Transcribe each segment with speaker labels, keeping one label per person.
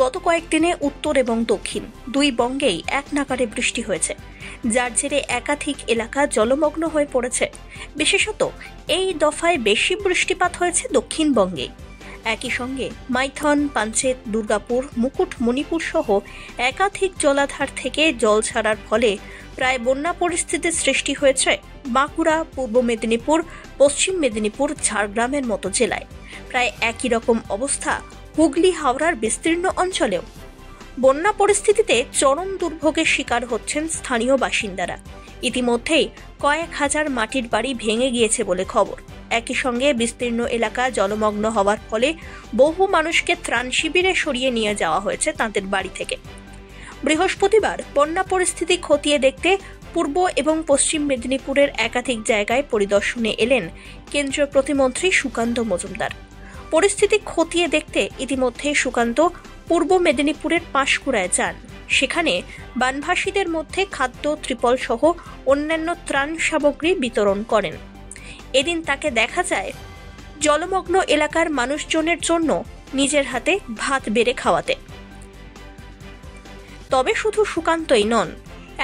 Speaker 1: গত কয়েকদিনে উত্তর এবং দক্ষিণ দুই বঙ্গেই এক নাগাড়ে বৃষ্টি হয়েছে, যার জেরে একাধিক এলাকা জলমগ্ন হয়ে পড়েছে। বিশেষত এই দফায় বেশি বৃষ্টিপাত হয়েছে দক্ষিণবঙ্গে। একই সঙ্গে মাইথন, পাঞ্চেত, দুর্গাপুর, মুকুটমণিপুর সহ একাধিক জলাধার থেকে জল ছাড়ার ফলে প্রায় বন্যা পরিস্থিতির সৃষ্টি হয়েছে বাঁকুড়া, পূর্ব মেদিনীপুর, পশ্চিম মেদিনীপুর, ঝাড়গ্রামের মতো জেলায়। প্রায় একই রকম অবস্থা হুগলি, হাওড়ার বিস্তীর্ণ অঞ্চলেও। বন্যা পরিস্থিতিতে চরম দুর্ভোগের শিকার হচ্ছেন স্থানীয় বাসিন্দারা। ইতিমধ্যেই কয়েক হাজার মাটির বাড়ি ভেঙে গিয়েছে বলে খবর। একই সঙ্গে বিস্তীর্ণ এলাকা জলমগ্ন হওয়ার ফলে বহু মানুষকে ত্রাণ শিবিরে সরিয়ে নিয়ে যাওয়া হয়েছে তাদের বাড়ি থেকে। বৃহস্পতিবার বন্যা পরিস্থিতি খতিয়ে দেখতে পূর্ব এবং পশ্চিম মেদিনীপুরের একাধিক জায়গায় পরিদর্শনে এলেন কেন্দ্রীয় প্রতিমন্ত্রী সুকান্ত মজুমদার। পরিস্থিতি খতিয়ে দেখতে ইতিমধ্যে সুকান্ত পূর্ব মেদিনীপুরের পাঁশকুড়ায় যান। সেখানে বানভাসীদের মধ্যে খাদ্য, ত্রিপল সহ অন্যান্য ত্রাণ সামগ্রী বিতরণ করেন। এদিন তাকে দেখা যায় জলমগ্ন এলাকার মানুষজনের জন্য নিজের হাতে ভাত বেড়ে খাওয়াতে। তবে শুধু সুকান্তই নন,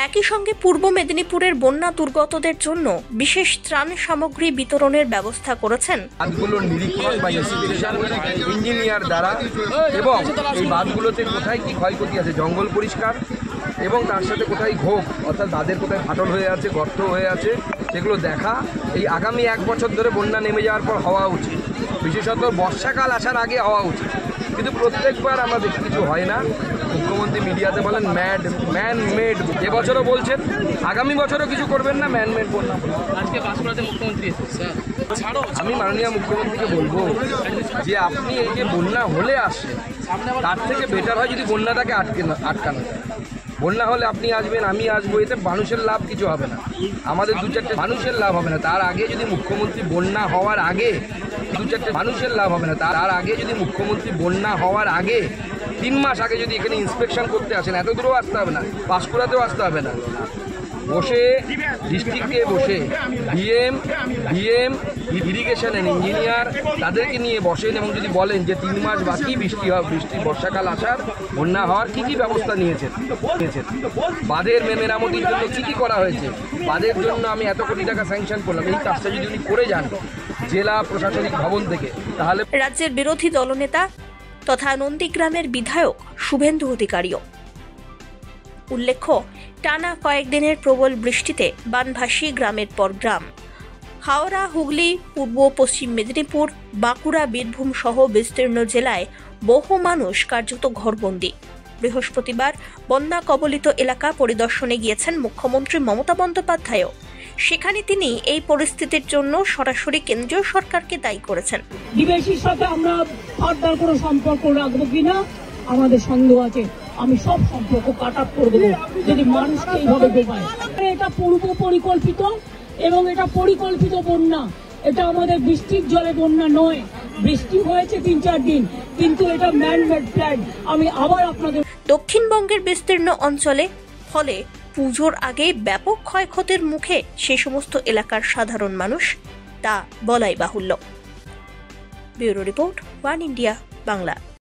Speaker 1: একই সঙ্গে পূর্ব মেদিনীপুরের বন্যা দুর্গতদের জন্য বিশেষ ত্রাণ সামগ্রী বিতরণের ব্যবস্থা করেছেন
Speaker 2: বাঁধগুলোর নিরীক্ষণ বা ইঞ্জিনিয়ার দ্বারা, এবং এই বাঁধগুলোতে কোথায় কি ক্ষয়ক্ষতি আছে, জঙ্গল পরিষ্কার এবং তার সাথে কোথায় ঘোপ অর্থাৎ বাঁধের কোথায় ফাটল হয়ে আছে, গর্ত হয়ে আছে, সেগুলো দেখা। এই আগামী 1 বছর ধরে বন্যা নেমে যাওয়ার পর হওয়া উচিত, বিশেষত বর্ষাকাল আসার আগে হওয়া উচিত, কিন্তু প্রত্যেকবার আমরা দেখি কিছু হয় না। মুখ্যমন্ত্রী মিডিয়াতে বলেন ম্যান মেড, এবছরও বলছেন আগামী বছরও কিছু করবেন না, ম্যান মেড বন্যা।
Speaker 3: আজকে বাঁকুড়াতে মুখ্যমন্ত্রী
Speaker 2: আমি মাননীয় মুখ্যমন্ত্রীকে বলবো যে আপনি এই যে বন্যা হলে আসছেন, তার থেকে বেটার হয় যদি বন্যাটাকে আটকানো যায়। বন্যা হলে আপনি আসবেন, আমি আসবো, এতে মানুষের লাভ কিছু হবে না, আমাদের 2-4টে মানুষের লাভ হবে না। তার আগে যদি মুখ্যমন্ত্রী বন্যা হওয়ার আগে 2-4টে মানুষের লাভ হবে না, তার আগে যদি মুখ্যমন্ত্রী বন্যা হওয়ার আগে 3 মাস আগে যদি এখানে ইন্সপেকশন করতে আসেন, এত দূরেও আসতে হবে না, পাঁশকুড়াতেও আসতে হবে না, বসে ডিস্ট্রিক্টে বসে ডিএম ইরিগেশন অ্যান্ড ইঞ্জিনিয়ার তাদেরকে নিয়ে বসেন এবং যদি বলেন যে 3 মাস বাকি বৃষ্টি বর্ষাকাল আসার, বন্যা হওয়ার কী ব্যবস্থা নিয়েছেন, বাঁধের মেরামতির জন্য কী করা হয়েছে, বাঁধের জন্য আমি এত কোটি টাকা স্যাংশন করলাম, এই কাজটা যদি উনি করে যান জেলা প্রশাসনিক ভবন থেকে, তাহলে।
Speaker 1: রাজ্যের বিরোধী দলনেতা তথা নন্দীগ্রামের বিধায়ক শুভেন্দু অধিকারীও। উল্লেখ্য, টানা কয়েকদিনের প্রবল বৃষ্টিতে বানভাসী গ্রামের পর গ্রাম। হাওড়া, হুগলি, পূর্ব পশ্চিম মেদিনীপুর, বাঁকুড়া, বীরভূম সহ বিস্তীর্ণ জেলায় বহু মানুষ কার্যত ঘরবন্দি। বৃহস্পতিবার বন্যা কবলিত এলাকা পরিদর্শনে গিয়েছেন মুখ্যমন্ত্রী মমতা বন্দ্যোপাধ্যায়ও। সেখানে তিনি এই পরিস্থিতির জন্য সরাসরি কেন্দ্রীয় সরকারকে দায়ী করেছেন।
Speaker 4: বিদেশির সাথে আমরা ফার্দার কোনো সম্পর্ক রাখবো কিনা আমাদের সন্দেহ আছে। আমি সব সম্পর্ক কাট আপ করে দেবো যদি মানুষকে এইভাবে ডোবায়। এটা পূর্ব পরিকল্পিত এবং এটা পরিকল্পিত বন্যা, এটা আমাদের বৃষ্টির জলে বন্যা নয়। বৃষ্টি হয়েছে 3-4 দিন, কিন্তু এটা ম্যান মেড প্ল্যান। আমি আবার আপনাদের
Speaker 1: দক্ষিণবঙ্গের বিস্তীর্ণ অঞ্চলে ফলে পুজোর আগে ব্যাপক ক্ষয়ক্ষতির মুখে সে সমস্ত এলাকার সাধারণ মানুষ, তা বলাই বাহুল্য। Bureau report, one India Bangla.